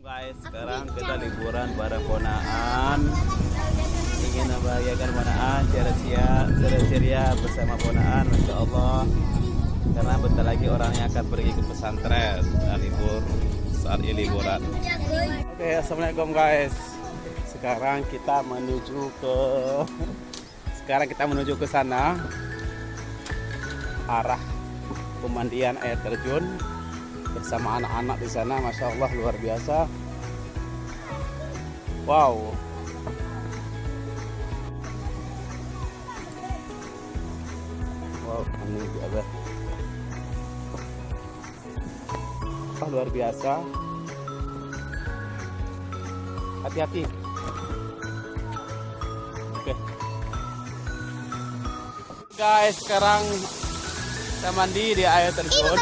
Guys, sekarang kita liburan bareng ponaan. Ingin membahagiakan ponaan, ceria bersama ponaan, masya Allah. Karena bentar lagi orangnya akan pergi ke pesantren libur saat ini liburan. Oke, assalamualaikum guys. Sekarang kita menuju ke sana, arah pemandian air terjun bersama anak-anak di sana. Masya Allah, luar biasa. Wow. Wow, ini ada. Luar biasa. Hati-hati. Oke. Guys, sekarang kita mandi di air terjun.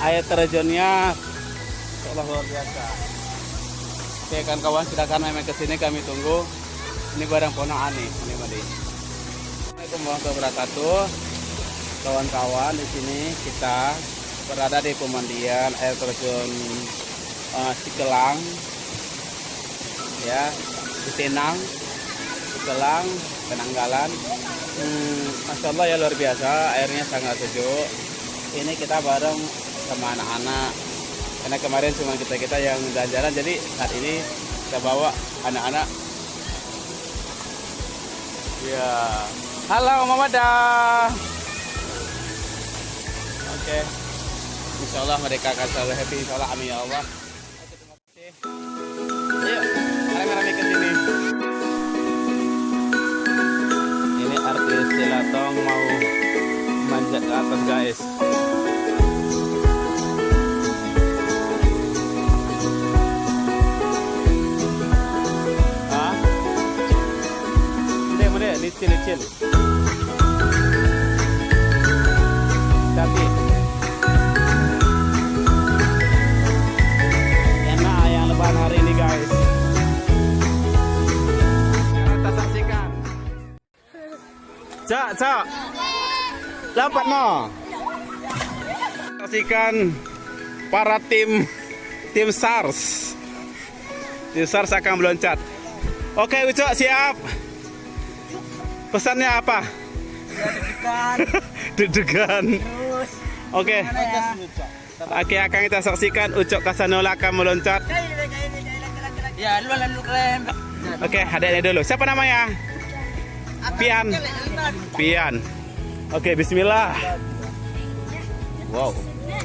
Air terjunnya seolah luar biasa. Oke kawan-kawan, silakan main ke sini, kami tunggu. Ini barang ponaan nih, ini mandi. Assalamualaikum warahmatullahi wabarakatuh. Kawan-kawan, di sini kita berada di pemandian air terjun Cikelang, ya, di Tenang, Cikelang, Penanggalan. Masya Allah ya, luar biasa, airnya sangat sejuk. Ini kita bareng sama anak-anak, karena kemarin cuma kita yang jalan-jalan, jadi saat ini kita bawa anak-anak. Ya, halo Mama Dah. Oke, insya Allah mereka akan selalu happy, insya Allah, amin ya Allah. Oke, terima kasih. Ayo, rame-rame ke sini. Ini artis Silatong mau manjat ke atas guys. Licin. Tapi enak yang lebaran hari ini guys. Kita saksikan. Cak. Dapat no. Saksikan para tim SARS. Tim SARS akan meloncat. Oke, Ucok siap. Pesannya apa? Deg-degan. Oke, akan kita saksikan Ucok Kasanola akan meloncat. Ya, lu keren. Oke, adiknya dulu. Siapa namanya? Pian. Oke, bismillah. Wow.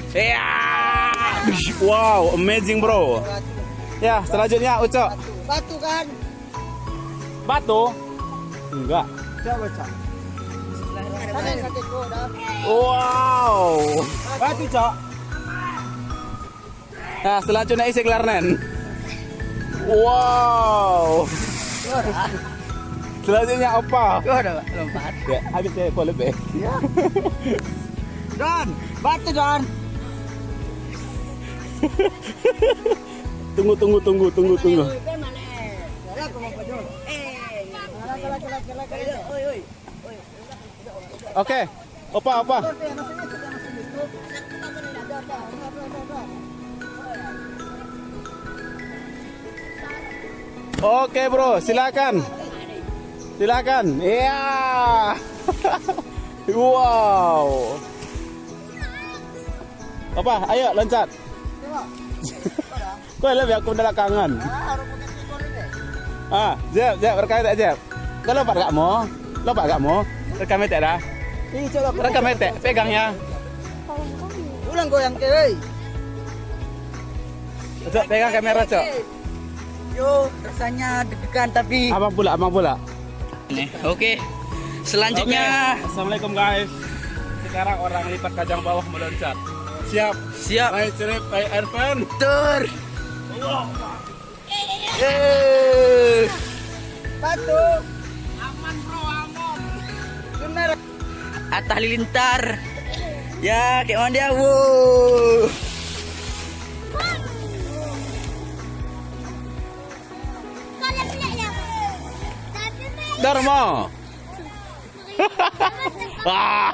Ya. Wow, amazing bro. Ya, selanjutnya Ucok. Batu kan? Batu? Enggak. Coba, Cak. Wow. Batu, Cak. Nah, selanjutnya isi klarnen. Wow. Selanjutnya apa? Lompat. Ya, habis saya lebih. Ya. Don, batu Don. Tunggu. Oke, apa? Oke bro, silakan. Iya. Wow. Apa? Ayo loncat. Kau lebih aku dalam kangen. Jeb, rekam tak Jeb? Kau lompat gak mau? Rekam tak dah? Rekam tak, pegangnya. Ulang goyang ke, woi. Cok, pegang kamera, Cok. Yo, rasanya deg-degan tapi. Abang pula. Nih, oke. Selanjutnya. Oke. Assalamualaikum guys. Sekarang orang lipat kajang bawah meloncat. Siap. Baik cerip, baik airpan. Tur. Batu. Aman bro, aman. Benar. Atas Halilintar. Ya, kayak mana dia? Wow. Dharma. Wah.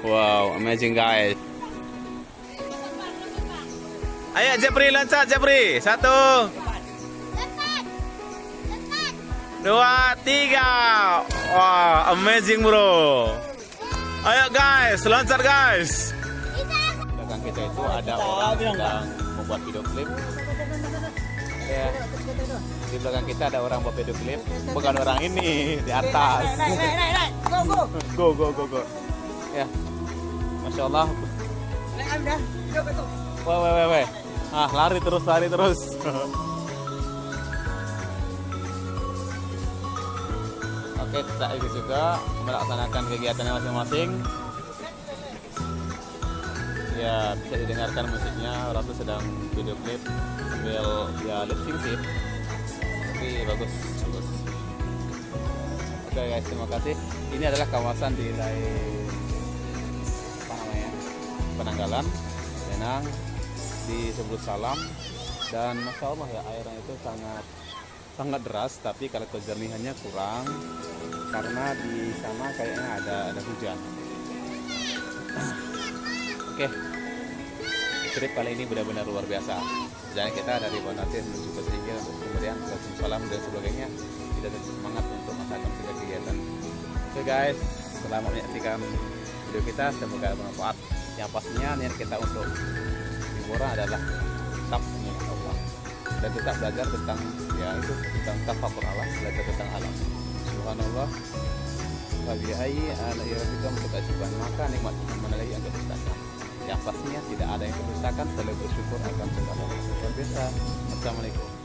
Wow, amazing guys. Ayo Jepri loncat Jepri. 1, 2, 3. Wah, amazing bro. Ayo guys, loncat guys. Belakang kita itu ada orang yang sedang membuat video klip. Ya. Di belakang kita ada orang buat video klip. Bukan orang ini di atas. Naik. Go. Go. Ya. Masya Allah. Weh. Lari terus. Oke, kita ikut juga melaksanakan kegiatannya masing-masing. Ya, bisa didengarkan musiknya. Orang tuh sedang video klip sambil ya lip sync sih. Tapi bagus. Oke guys, terima kasih. Ini adalah kawasan di Penanggalan, Penang, di Sebut Salam, dan masya Allah ya airnya itu sangat deras, tapi kalau kejernihannya kurang karena di sana kayaknya ada hujan. Oke, trip kali ini benar-benar luar biasa. Jadi kita dari Bonatir menuju ke Singkil untuk kemudian ke Salam dan sebagainya. Kita tetap semangat untuk melaksanakan segala kegiatan. Oke guys, selamat menyaksikan video kita, semoga bermanfaat. Yang pastinya niat kita untuk liburan adalah tetap mengingat Allah dan tetap belajar tentang tafakur Allah, belajar tentang alam. Subhanallah, wa bi'ayyi ala'i rabbikum tukadzibun, maka nikmat Tuhan mana lagi yang terdustakan. Yang pastinya tidak ada yang terdustakan selalu bersyukur akan segala sesuatu. Assalamualaikum.